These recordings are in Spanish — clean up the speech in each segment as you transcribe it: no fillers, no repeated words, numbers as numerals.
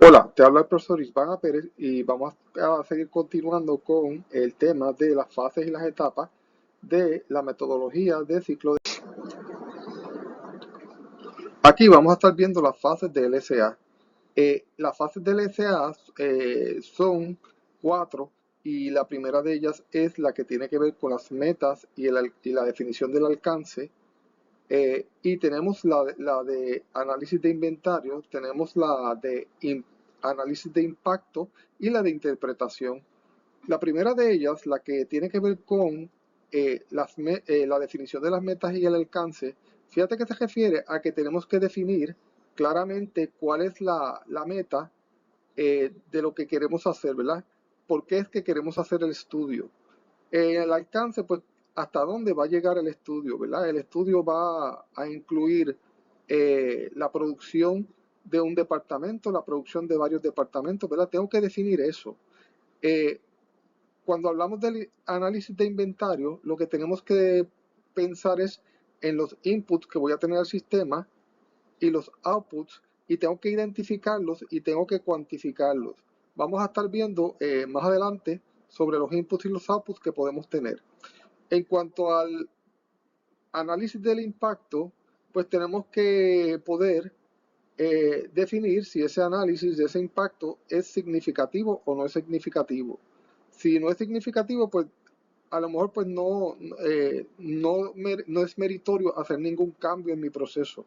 Hola, te habla el profesor Isván Pérez y vamos a seguir continuando con el tema de las fases y las etapas de la metodología de ciclo. Aquí vamos a estar viendo las fases del LSA. Las fases del LSA son cuatro y la primera de ellas es la que tiene que ver con las metas y la definición del alcance. Y tenemos la de análisis de inventario, tenemos la de análisis de impacto y la de interpretación. La primera de ellas, la que tiene que ver con la definición de las metas y el alcance, fíjate que se refiere a que tenemos que definir claramente cuál es la meta de lo que queremos hacer, ¿verdad? ¿Por qué es que queremos hacer el estudio? El alcance, pues, hasta dónde va a llegar el estudio, ¿verdad? El estudio va a incluir la producción de un departamento, la producción de varios departamentos, ¿verdad? Tengo que definir eso. Eh, Cuando hablamos del análisis de inventario, lo que tenemos que pensar es en los inputs que voy a tener al sistema y los outputs, y tengo que identificarlos y tengo que cuantificarlos. Vamos a estar viendo más adelante sobre los inputs y los outputs que podemos tener. En cuanto al análisis del impacto, pues tenemos que poder definir si ese análisis de ese impacto es significativo o no es significativo. Si no es significativo, pues a lo mejor pues no es meritorio hacer ningún cambio en mi proceso.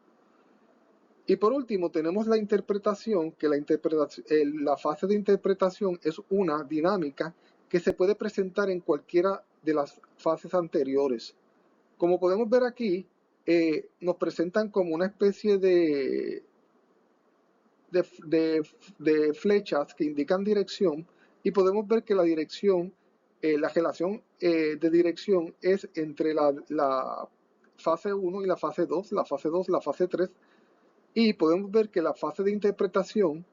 Y por último, tenemos la interpretación, que la fase de interpretación es una dinámica que se puede presentar en cualquiera de las fases anteriores. Como podemos ver aquí, nos presentan como una especie de, de, de flechas que indican dirección y podemos ver que la dirección, la relación de dirección es entre la fase 1 y la fase 2, la fase 2, la fase 3, y podemos ver que la fase de interpretación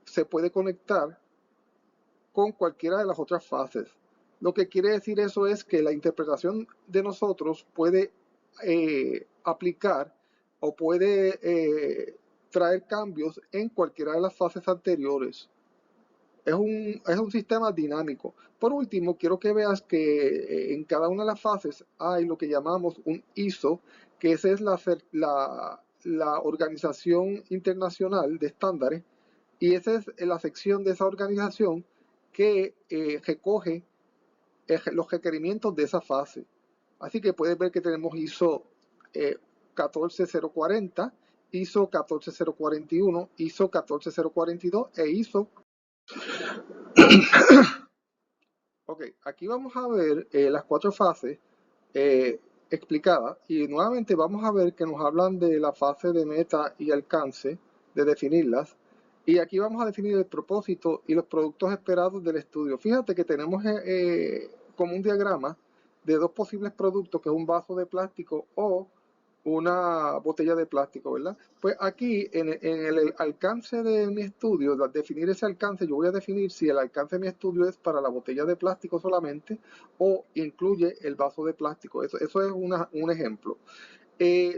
se puede conectar con cualquiera de las otras fases. Lo que quiere decir eso es que la interpretación de nosotros puede aplicar o puede traer cambios en cualquiera de las fases anteriores. Es un sistema dinámico. Por último, quiero que veas que en cada una de las fases hay lo que llamamos un ISO, que esa es la Organización Internacional de Estándares, y esa es la sección de esa organización que recoge los requerimientos de esa fase. Así que puedes ver que tenemos ISO 14040, ISO 14041, ISO 14042 e ISO. Ok, aquí vamos a ver las cuatro fases explicadas y nuevamente vamos a ver que nos hablan de la fase de meta y alcance, de definirlas. Y aquí vamos a definir el propósito y los productos esperados del estudio. Fíjate que tenemos como un diagrama de dos posibles productos, que es un vaso de plástico o una botella de plástico, ¿verdad? Pues aquí en el alcance de mi estudio, al definir ese alcance, yo voy a definir si el alcance de mi estudio es para la botella de plástico solamente o incluye el vaso de plástico. Eso es un ejemplo.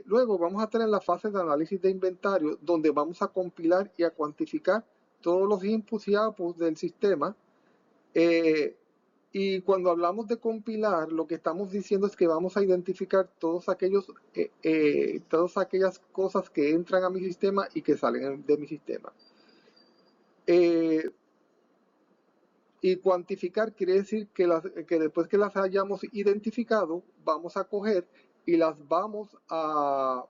Luego vamos a tener la fase de análisis de inventario, donde vamos a compilar y a cuantificar todos los inputs y outputs del sistema. Y cuando hablamos de compilar, lo que estamos diciendo es que vamos a identificar todas aquellas cosas que entran a mi sistema y que salen de mi sistema. Y cuantificar quiere decir que después que las hayamos identificado, vamos a coger y las vamos a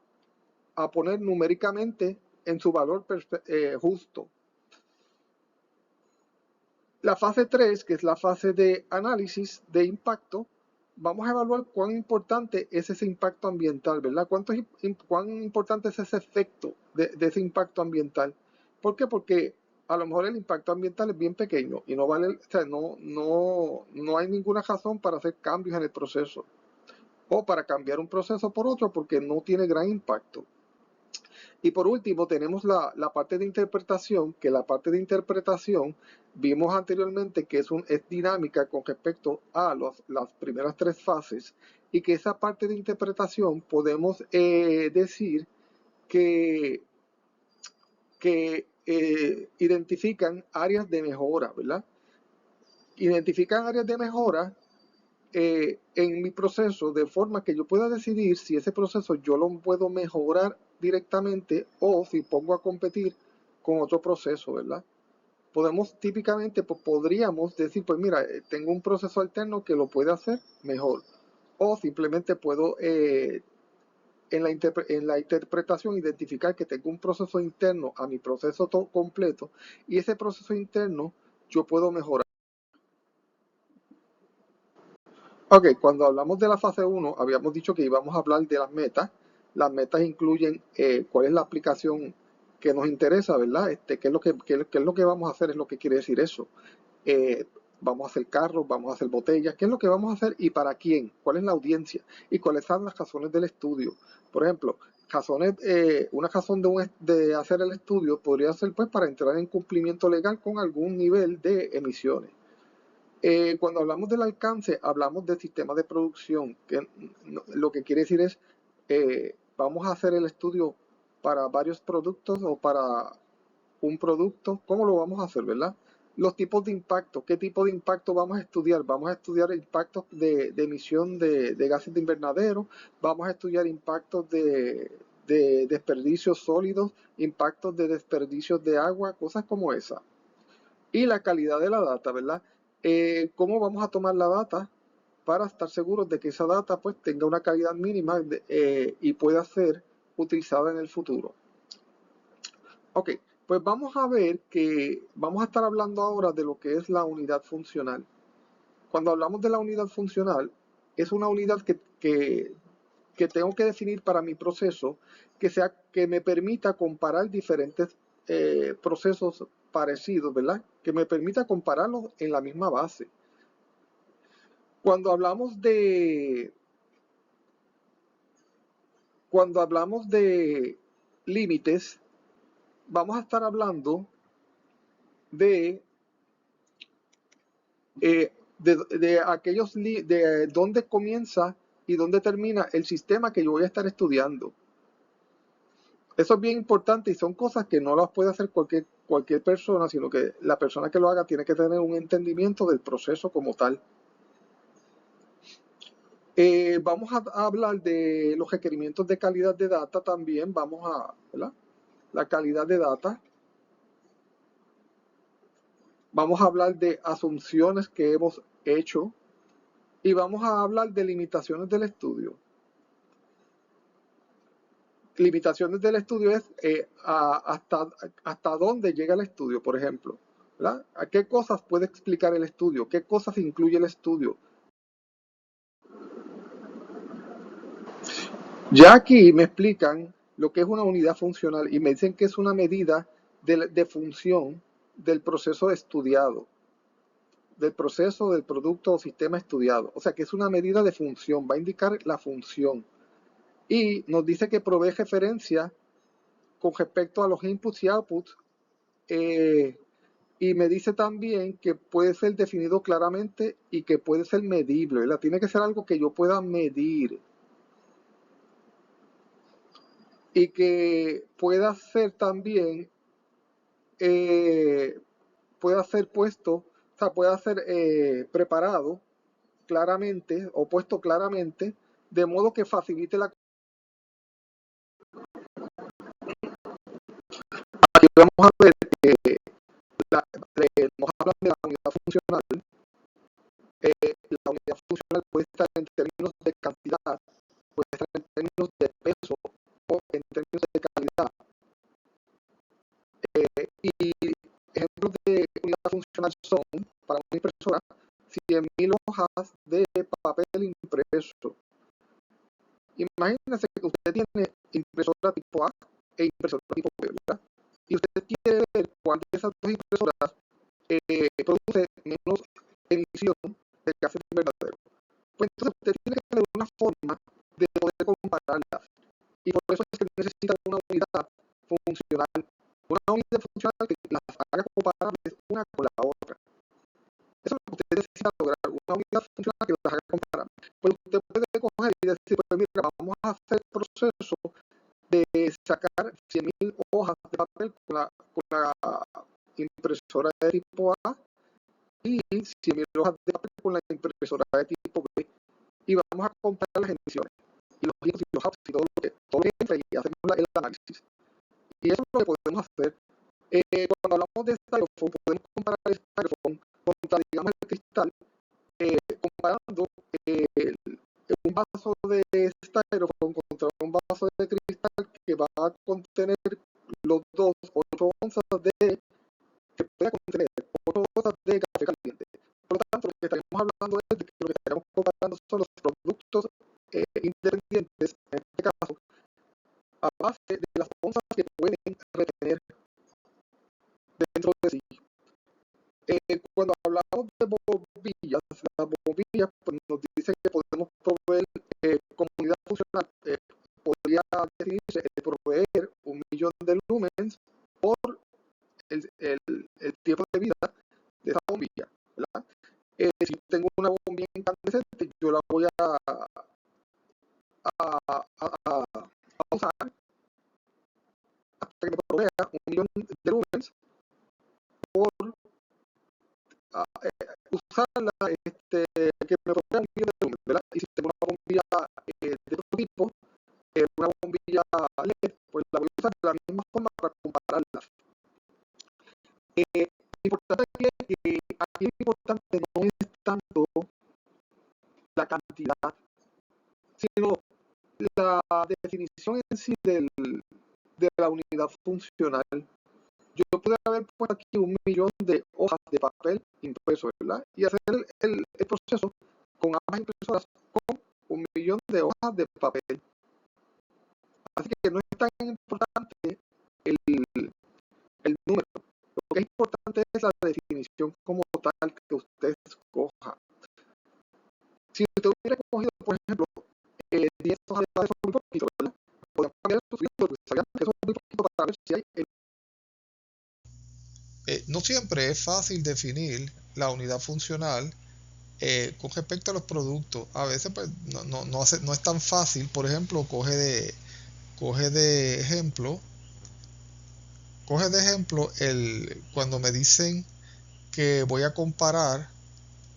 poner numéricamente en su valor justo. La fase 3, que es la fase de análisis de impacto, vamos a evaluar cuán importante es ese impacto ambiental, ¿verdad? Cuán importante es ese efecto de ese impacto ambiental. ¿Por qué? Porque a lo mejor el impacto ambiental es bien pequeño y no vale, o sea, no hay ninguna razón para hacer cambios en el proceso o para cambiar un proceso por otro porque no tiene gran impacto. Y por último tenemos la parte de interpretación, que la parte de interpretación vimos anteriormente que es dinámica con respecto a las primeras tres fases, y que esa parte de interpretación podemos decir que identifican áreas de mejora, ¿verdad? Identifican áreas de mejora en mi proceso de forma que yo pueda decidir si ese proceso yo lo puedo mejorar directamente o si pongo a competir con otro proceso, ¿verdad? Podemos típicamente, pues podríamos decir, pues mira, tengo un proceso alterno que lo puede hacer mejor. O simplemente puedo en la interpretación identificar que tengo un proceso interno a mi proceso completo y ese proceso interno yo puedo mejorar. Ok, cuando hablamos de la fase 1, habíamos dicho que íbamos a hablar de las metas. Las metas incluyen cuál es la aplicación que nos interesa, ¿verdad? ¿Qué es lo que vamos a hacer? Es lo que quiere decir eso. Vamos a hacer carros, vamos a hacer botellas, ¿qué es lo que vamos a hacer y para quién? ¿Cuál es la audiencia? ¿Y cuáles son las razones del estudio? Por ejemplo, una razón de hacer el estudio podría ser pues para entrar en cumplimiento legal con algún nivel de emisiones. Cuando hablamos del alcance, hablamos del sistema de producción, que lo que quiere decir es, vamos a hacer el estudio para varios productos o para un producto, ¿cómo lo vamos a hacer, verdad? Los tipos de impacto, ¿qué tipo de impacto vamos a estudiar? Vamos a estudiar impactos de emisión de gases de invernadero, vamos a estudiar impactos de desperdicios sólidos, impactos de desperdicios de agua, cosas como esa. Y la calidad de la data, ¿verdad? ¿Cómo vamos a tomar la data para estar seguros de que esa data pues tenga una calidad mínima y pueda ser utilizada en el futuro? Ok, pues vamos a ver que vamos a estar hablando ahora de lo que es la unidad funcional. Cuando hablamos de la unidad funcional, es una unidad que tengo que definir para mi proceso que me permita comparar diferentes procesos parecidos, ¿verdad? Que me permita compararlos en la misma base. Cuando hablamos de límites, vamos a estar hablando de de dónde comienza y dónde termina el sistema que yo voy a estar estudiando. Eso es bien importante y son cosas que no las puede hacer cualquier persona, sino que la persona que lo haga tiene que tener un entendimiento del proceso como tal. Vamos a hablar de los requerimientos de calidad de data también, ¿verdad? La calidad de data. Vamos a hablar de asunciones que hemos hecho y vamos a hablar de limitaciones del estudio. Limitaciones del estudio es hasta dónde llega el estudio, por ejemplo. ¿Verdad? ¿A qué cosas puede explicar el estudio? ¿Qué cosas incluye el estudio? Ya aquí me explican lo que es una unidad funcional y me dicen que es una medida de función del proceso estudiado, del proceso del producto o sistema estudiado. O sea que es una medida de función, va a indicar la función. Y nos dice que provee referencia con respecto a los inputs y outputs y me dice también que puede ser definido claramente y que puede ser medible, ¿verdad? Tiene que ser algo que yo pueda medir y que pueda ser también, pueda ser puesto, o sea, pueda ser preparado claramente o puesto claramente, de modo que facilite la... Aquí vamos a ver que nos hablan de la unidad funcional. La unidad funcional puede estar en términos de cantidad, puede estar en términos de peso o en términos de calidad. Y ejemplos de unidad funcional son, para una impresora, 100.000 hojas de papel impreso. Imagínense que usted tiene impresora tipo A e impresora tipo B, ¿verdad? Y usted quiere ver cuál de esas dos impresoras produce menos emisión de gases invernaderos. Pues entonces usted tiene que tener una forma de poder compararlas. Y por eso es que necesita una unidad funcional. Una unidad funcional que las haga comparables una con la otra. Eso es lo que usted necesita lograr, una unidad funcional que las haga comparables. Pues usted puede coger y decir, pues mira, vamos a hacer el proceso de sacar 100.000 hojas de papel con con la impresora de tipo A y 100.000 hojas de papel con la impresora de tipo B, y vamos a comparar las emisiones y los inputs y los outputs y todo lo que entra, y hacemos el análisis. Y eso es lo que podemos hacer. Cuando hablamos de styrofoam, podemos comparar el styrofoam contra, digamos, el cristal, comparando un vaso de styrofoam contra un vaso de cristal que va a contener los dos 8 onzas de que pueda contener 8 onzas de café caliente. Por lo tanto, lo que estaremos hablando es de que lo que estaremos comparando son los productos independientes, en este caso, a base de las onzas que pueden retener dentro de sí. Cuando hablamos de bombillas, las bombillas pues, nos dice que podemos proveer comunidad funcional, podría definirse proveer 1.000.000 de lumens por el tiempo de vida de esa bombilla, ¿verdad? Si tengo una bombilla incandescente, yo la voy a usar hasta que me provea 1.000.000 de lumens por usarla, que me provea 1.000.000 de lumens, ¿verdad? Y si tengo una bombilla de otro tipo, una bombilla LED, pues la voy a usar de la misma forma para compararlas. Lo importante aquí es que aquí lo importante no es tanto la cantidad, sino la definición en sí de la unidad funcional. Yo puedo haber puesto aquí 1.000.000 de hojas de papel impreso, ¿verdad? Y hacer el proceso con ambas impresoras con 1.000.000 de hojas de papel. Así que no es tan importante el número. Lo que es importante es la definición como tal que usted escoja. Si usted hubiera cogido, por ejemplo, 10 hojas de papel, son muy poquito, ¿verdad? Podemos cambiar el sufrimiento porque sabían que eso es muy poquito para ver si hay No siempre es fácil definir la unidad funcional con respecto a los productos. A veces pues, no es tan fácil. Por ejemplo, coge de ejemplo cuando me dicen que voy a comparar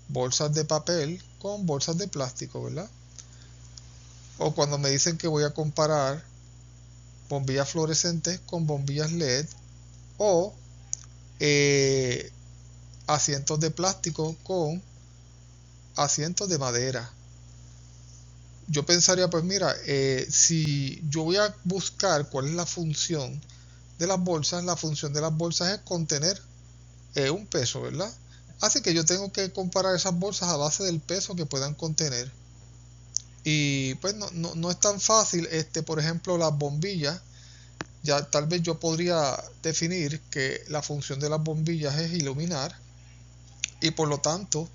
bolsas de papel con bolsas de plástico, ¿verdad? O cuando me dicen que voy a comparar bombillas fluorescentes con bombillas LED, o eh, asientos de plástico con asientos de madera. Yo pensaría, pues mira, si yo voy a buscar cuál es la función de las bolsas, la función de las bolsas es contener un peso, ¿verdad? Así que yo tengo que comparar esas bolsas a base del peso que puedan contener. Y pues no es tan fácil, por ejemplo, las bombillas. Ya tal vez yo podría definir que la función de las bombillas es iluminar, y por lo tanto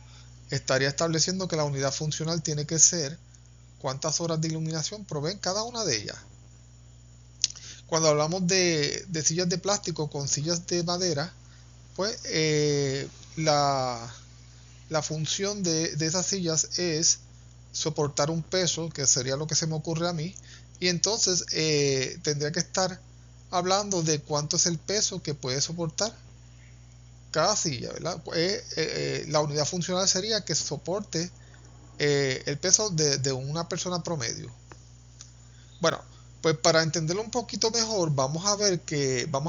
estaría estableciendo que la unidad funcional tiene que ser cuántas horas de iluminación proveen cada una de ellas. Cuando hablamos de sillas de plástico con sillas de madera, pues la función de esas sillas es soportar un peso, que sería lo que se me ocurre a mí, y entonces tendría que estar hablando de cuánto es el peso que puede soportar cada silla, ¿verdad? La unidad funcional sería que soporte el peso de una persona promedio. Bueno, pues para entenderlo un poquito mejor, vamos a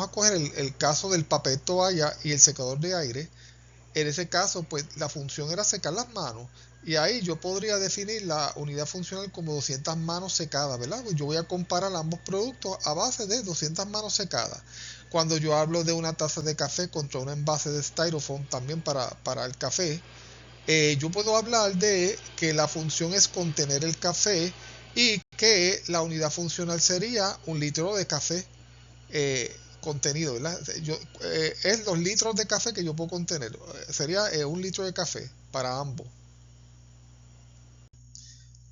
coger el caso del papel toalla y el secador de aire. En ese caso, pues la función era secar las manos. Y ahí yo podría definir la unidad funcional como 200 manos secadas, ¿verdad? Pues yo voy a comparar ambos productos a base de 200 manos secadas. Cuando yo hablo de una taza de café contra un envase de styrofoam también para el café, yo puedo hablar de que la función es contener el café y que la unidad funcional sería 1 litro de café contenido, ¿verdad? Es los litros de café que yo puedo contener. Sería 1 litro de café para ambos.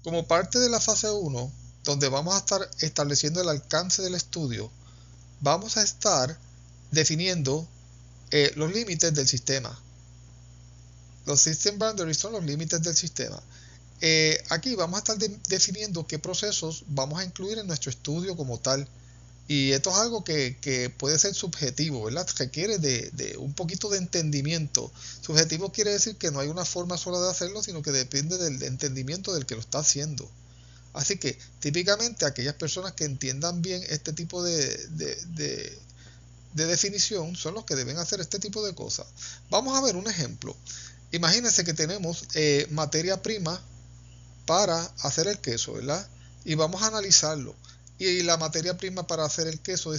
Como parte de la fase 1, donde vamos a estar estableciendo el alcance del estudio, vamos a estar definiendo los límites del sistema. Los system boundaries son los límites del sistema. Aquí vamos a estar definiendo qué procesos vamos a incluir en nuestro estudio como tal. Y esto es algo que puede ser subjetivo, ¿verdad? Requiere de un poquito de entendimiento. Subjetivo quiere decir que no hay una forma sola de hacerlo, sino que depende del entendimiento del que lo está haciendo. Así que típicamente aquellas personas que entiendan bien este tipo de definición son los que deben hacer este tipo de cosas. Vamos a ver un ejemplo. Imagínense que tenemos materia prima para hacer el queso, ¿verdad? Y vamos a analizarlo. Y la materia prima para hacer el queso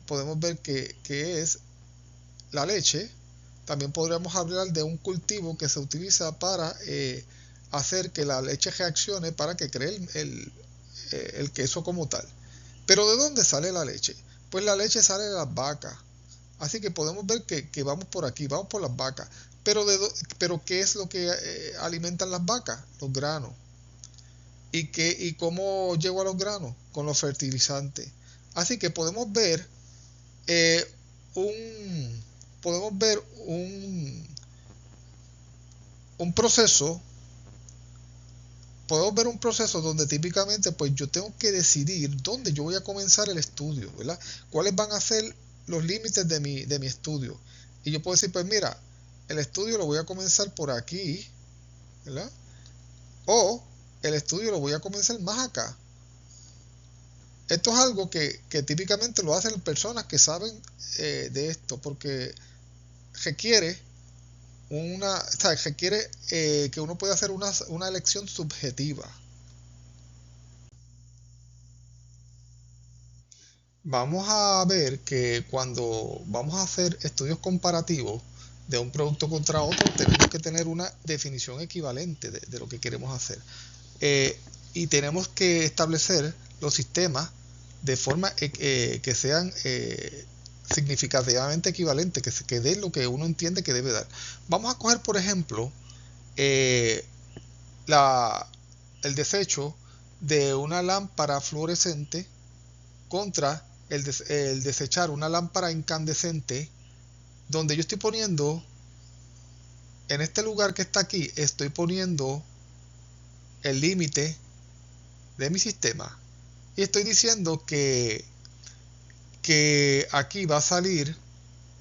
podemos ver que es la leche. También podríamos hablar de un cultivo que se utiliza para hacer que la leche reaccione para que cree el queso como tal. Pero ¿de dónde sale la leche? Pues la leche sale de las vacas. Así que podemos ver que vamos por aquí, vamos por las vacas. Pero ¿qué es lo que alimentan las vacas? Los granos. ¿Y cómo llego a los granos? Con los fertilizantes. Así que eh, un, podemos ver un proceso, podemos ver un proceso donde típicamente pues yo tengo que decidir dónde yo voy a comenzar el estudio, ¿verdad? ¿Cuáles van a ser los límites de mi estudio? Y yo puedo decir, pues mira, el estudio lo voy a comenzar por aquí, ¿verdad? O el estudio lo voy a comenzar más acá. Esto es algo que típicamente lo hacen personas que saben de esto, porque requiere requiere que uno pueda hacer una elección subjetiva. Vamos a ver que cuando vamos a hacer estudios comparativos de un producto contra otro, tenemos que tener una definición equivalente de lo que queremos hacer. Y tenemos que establecer los sistemas de forma que sean significativamente equivalentes, que den lo que uno entiende que debe dar. Vamos a coger, por ejemplo, eh, la, el desecho de una lámpara fluorescente contra el desechar una lámpara incandescente, donde yo estoy poniendo, en este lugar que está aquí, estoy poniendo el límite de mi sistema. Y estoy diciendo que aquí va a salir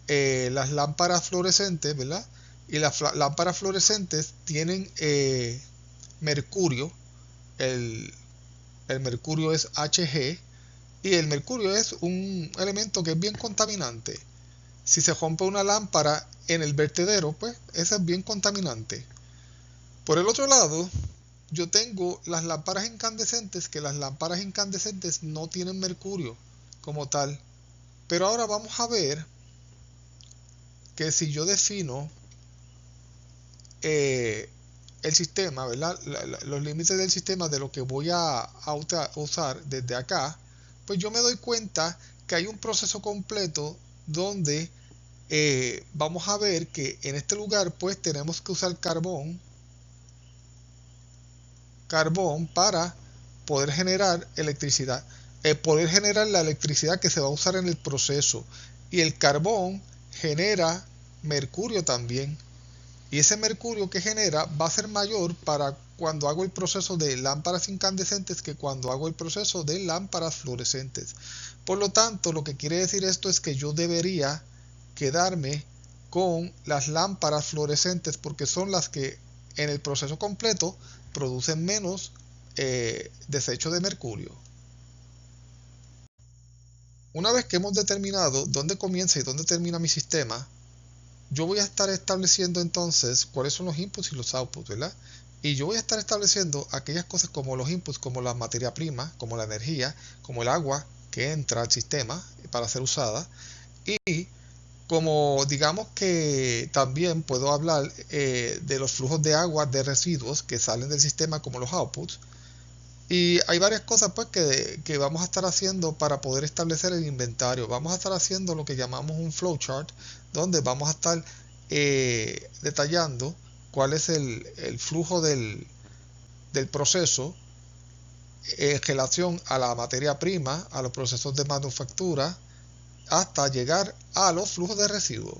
las lámparas fluorescentes, ¿verdad? Y las lámparas fluorescentes tienen mercurio. El, el mercurio es Hg. Y el mercurio es un elemento que es bien contaminante. Si se rompe una lámpara en el vertedero, pues ese es bien contaminante. Por el otro lado, yo tengo las lámparas incandescentes, que las lámparas incandescentes no tienen mercurio como tal. Pero ahora vamos a ver que si yo defino el sistema, ¿verdad? Los límites del sistema de lo que voy a usar desde acá, pues yo me doy cuenta que hay un proceso completo donde vamos a ver que en este lugar pues tenemos que usar carbón para poder generar electricidad, poder generar la electricidad que se va a usar en el proceso. Y el carbón genera mercurio también. Y ese mercurio que genera va a ser mayor para cuando hago el proceso de lámparas incandescentes que cuando hago el proceso de lámparas fluorescentes. Por lo tanto, lo que quiere decir esto es que yo debería quedarme con las lámparas fluorescentes porque son las que en el proceso completo producen menos desecho de mercurio. Una vez que hemos determinado dónde comienza y dónde termina mi sistema, yo voy a estar estableciendo entonces cuáles son los inputs y los outputs, ¿verdad? Y yo voy a estar estableciendo aquellas cosas como los inputs, como la materia prima, como la energía, como el agua que entra al sistema para ser usada. Y como digamos que también puedo hablar de los flujos de agua de residuos que salen del sistema como los outputs. Y hay varias cosas pues que vamos a estar haciendo para poder establecer el inventario. Vamos a estar haciendo lo que llamamos un flowchart, donde vamos a estar detallando cuál es el flujo del proceso en relación a la materia prima, a los procesos de manufactura, hasta llegar a los flujos de residuos.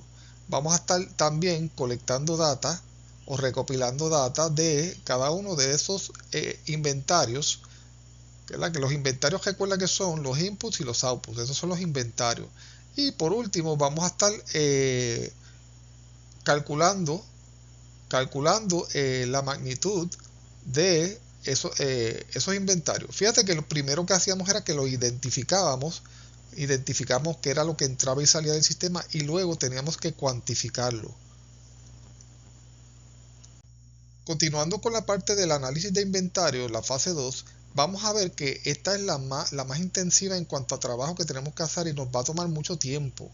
Vamos a estar también colectando data o recopilando data de cada uno de esos inventarios ¿verdad? Que los inventarios, recuerda que son los inputs y los outputs, esos son los inventarios. Y por último vamos a estar calculando la magnitud de esos inventarios. Fíjate que lo primero que hacíamos era que lo identificamos qué era lo que entraba y salía del sistema, y luego teníamos que cuantificarlo. Continuando con la parte del análisis de inventario, la fase 2, vamos a ver que esta es la más intensiva en cuanto a trabajo que tenemos que hacer y nos va a tomar mucho tiempo.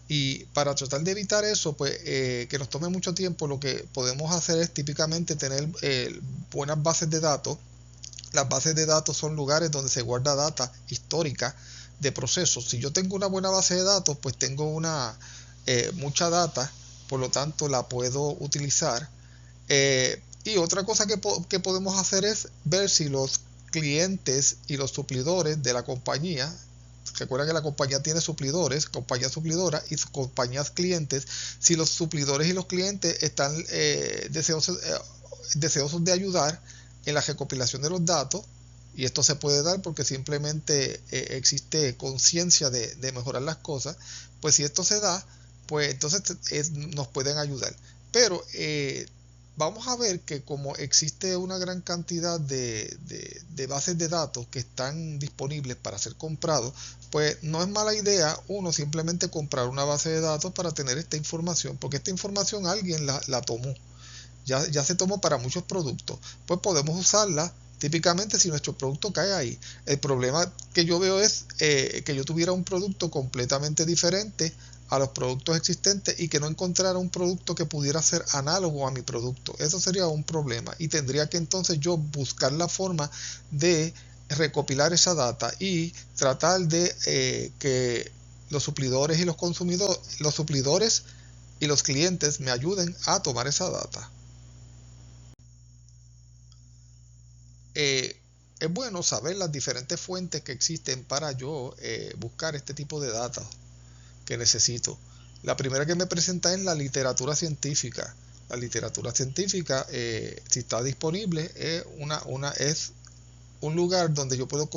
Y para tratar de evitar eso, pues que nos tome mucho tiempo, lo que podemos hacer es típicamente tener buenas bases de datos. Las bases de datos son lugares donde se guarda data histórica de procesos. Si yo tengo una buena base de datos, pues tengo mucha data, por lo tanto la puedo utilizar. Y otra cosa que podemos hacer es ver si los clientes y los suplidores de la compañía, recuerda que la compañía tiene suplidores, compañías suplidoras y compañías clientes, si los suplidores y los clientes están deseosos de ayudar en la recopilación de los datos. Y esto se puede dar porque simplemente existe conciencia de mejorar las cosas. Pues si esto se da, pues entonces nos pueden ayudar. Pero vamos a ver que como existe una gran cantidad de bases de datos que están disponibles para ser comprados, pues no es mala idea uno simplemente comprar una base de datos para tener esta información, porque esta información alguien la tomó. Ya se tomó para muchos productos, pues podemos usarla típicamente si nuestro producto cae ahí. El problema que yo veo es que yo tuviera un producto completamente diferente a los productos existentes y que no encontrara un producto que pudiera ser análogo a mi producto. Eso sería un problema y tendría que entonces yo buscar la forma de recopilar esa data y tratar de que los suplidores y los consumidores, los suplidores y los clientes me ayuden a tomar esa data. Es bueno saber las diferentes fuentes que existen para yo buscar este tipo de datos que necesito. La primera que me presenta es la literatura científica. La literatura científica, si está disponible, es un lugar donde yo puedo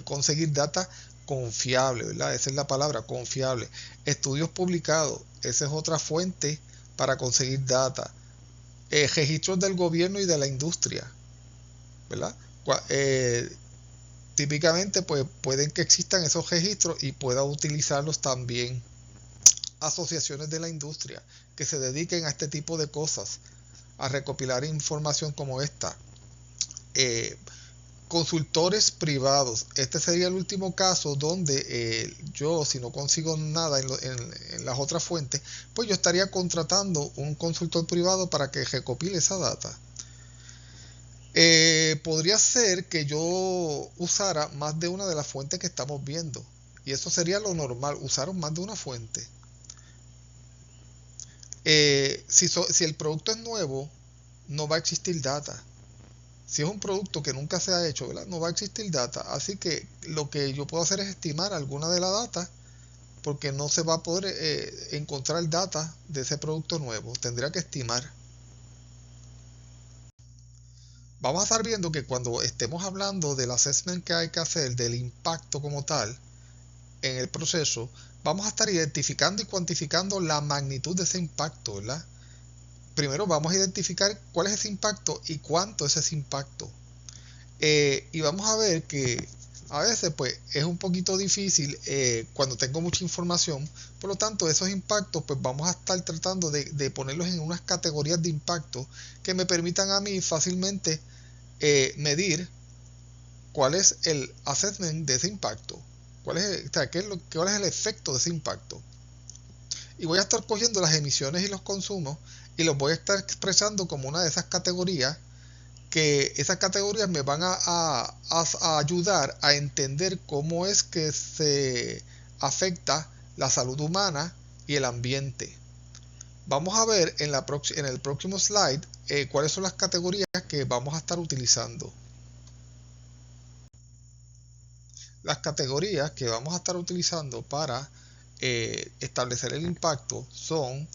conseguir data confiable, ¿verdad? Esa es la palabra, confiable. Estudios publicados, esa es otra fuente para conseguir data. Registros del gobierno y de la industria, ¿verdad? Típicamente pues pueden que existan esos registros y pueda utilizarlos también asociaciones de la industria que se dediquen a este tipo de cosas, a recopilar información como esta. Consultores privados, este sería el último caso donde yo, si no consigo nada en las otras fuentes, pues yo estaría contratando un consultor privado para que recopile esa data. Podría ser que yo usara más de una de las fuentes que estamos viendo, y eso sería lo normal, usar más de una fuente. Si el producto es nuevo, no va a existir data. Si es un producto que nunca se ha hecho, ¿verdad? No va a existir data. Así que lo que yo puedo hacer es estimar alguna de la data, porque no se va a poder encontrar data de ese producto nuevo. Tendría que estimar. Vamos a estar viendo que cuando estemos hablando del assessment que hay que hacer, del impacto como tal en el proceso, vamos a estar identificando y cuantificando la magnitud de ese impacto, ¿verdad? Primero vamos a identificar cuál es ese impacto y cuánto es ese impacto. Y vamos a ver que a veces pues es un poquito difícil cuando tengo mucha información. Por lo tanto, esos impactos pues vamos a estar tratando de ponerlos en unas categorías de impacto que me permitan a mí fácilmente medir cuál es el assessment de ese impacto, cuál es el efecto de ese impacto. Y voy a estar cogiendo las emisiones y los consumos y los voy a estar expresando como una de esas categorías, que esas categorías me van a ayudar a entender cómo es que se afecta la salud humana y el ambiente. Vamos a ver en el próximo slide cuáles son las categorías que vamos a estar utilizando. Las categorías que vamos a estar utilizando para establecer el impacto son,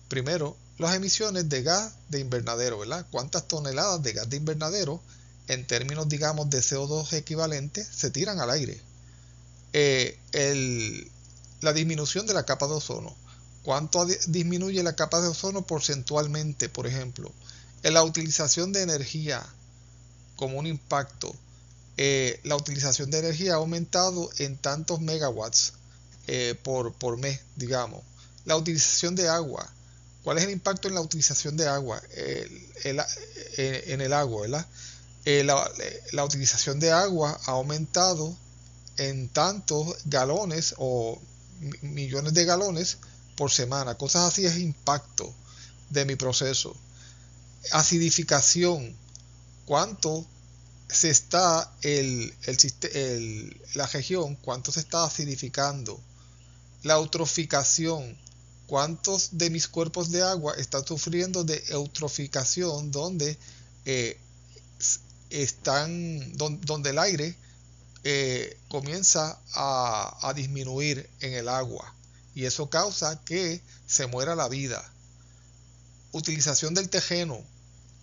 primero, las emisiones de gas de invernadero, ¿verdad? ¿Cuántas toneladas de gas de invernadero en términos, digamos, de CO2 equivalente, se tiran al aire. La disminución de la capa de ozono. ¿Cuánto disminuye la capa de ozono porcentualmente, por ejemplo? La utilización de energía como un impacto. La utilización de energía ha aumentado en tantos megawatts por mes, digamos. La utilización de agua. ¿Cuál es el impacto en la utilización de agua? En el agua, ¿verdad? La utilización de agua ha aumentado en tantos galones o millones de galones por semana. Cosas así es impacto de mi proceso. Acidificación. ¿Cuánto se está la región, cuánto se está acidificando? La eutroficación. ¿Cuántos de mis cuerpos de agua están sufriendo de eutroficación donde donde el aire comienza a disminuir en el agua y eso causa que se muera la vida? Utilización del tejeno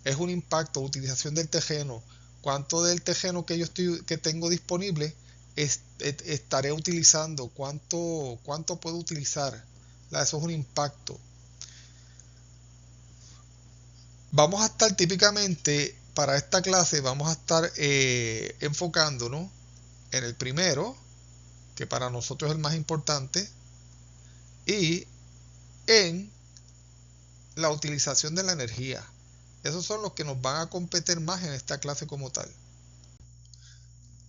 es un impacto. Utilización del tejeno. ¿Cuánto del tejeno que tengo disponible estaré utilizando? ¿Cuánto puedo utilizar? Eso es un impacto. Vamos a estar típicamente para esta clase, vamos a estar enfocándonos en el primero, que para nosotros es el más importante, y en la utilización de la energía. Esos son los que nos van a competir más en esta clase como tal.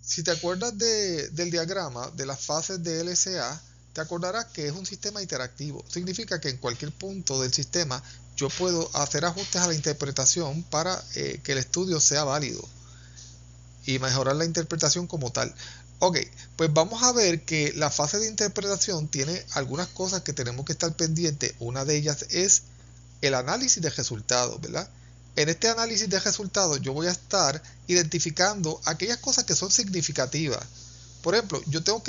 Si te acuerdas del diagrama de las fases de LCA, te acordarás que es un sistema interactivo. Significa que en cualquier punto del sistema yo puedo hacer ajustes a la interpretación para que el estudio sea válido y mejorar la interpretación como tal. Ok, pues vamos a ver que la fase de interpretación tiene algunas cosas que tenemos que estar pendientes. Una de ellas es el análisis de resultados, ¿verdad? En este análisis de resultados yo voy a estar identificando aquellas cosas que son significativas. Por ejemplo, yo tengo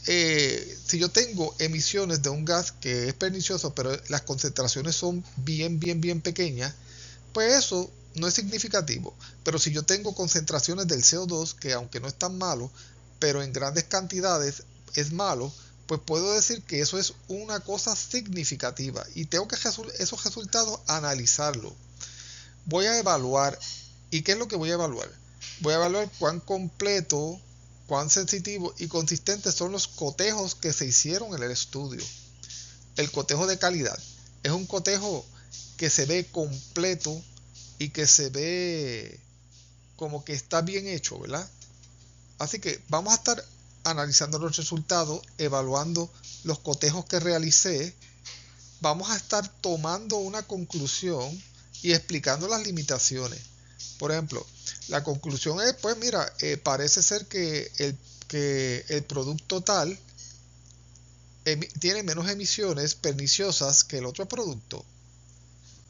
si yo tengo emisiones de un gas que es pernicioso, pero las concentraciones son bien pequeñas, pues eso no es significativo. Pero si yo tengo concentraciones del CO2, que aunque no es tan malo, pero en grandes cantidades es malo, pues puedo decir que eso es una cosa significativa y tengo que esos resultados analizarlos. Voy a evaluar. ¿Y qué es lo que voy a evaluar? Voy a evaluar cuán completo, cuán sensitivo y consistente son los cotejos que se hicieron en el estudio. El cotejo de calidad es un cotejo que se ve completo y que se ve como que está bien hecho, ¿verdad? Así que vamos a estar analizando los resultados, evaluando los cotejos que realicé. Vamos a estar tomando una conclusión y explicando las limitaciones. Por ejemplo, la conclusión es, pues mira, parece ser que el producto tal tiene menos emisiones perniciosas que el otro producto.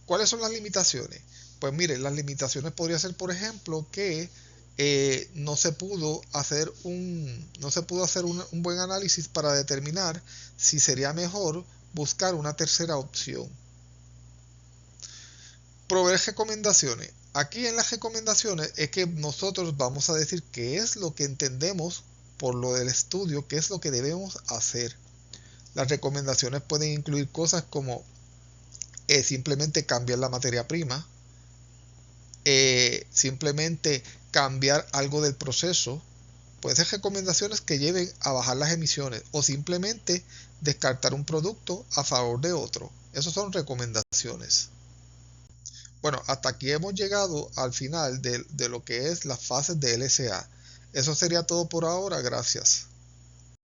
¿Cuáles son las limitaciones? Pues mire, las limitaciones podría ser, por ejemplo, que no se pudo hacer un buen análisis para determinar si sería mejor buscar una tercera opción. Proveer recomendaciones. Aquí en las recomendaciones es que nosotros vamos a decir qué es lo que entendemos por lo del estudio, qué es lo que debemos hacer. Las recomendaciones pueden incluir cosas como simplemente cambiar la materia prima, simplemente cambiar algo del proceso. Pueden ser recomendaciones que lleven a bajar las emisiones o simplemente descartar un producto a favor de otro. Esas son recomendaciones. Bueno, hasta aquí hemos llegado al final de lo que es las fases de LCA. Eso sería todo por ahora. Gracias.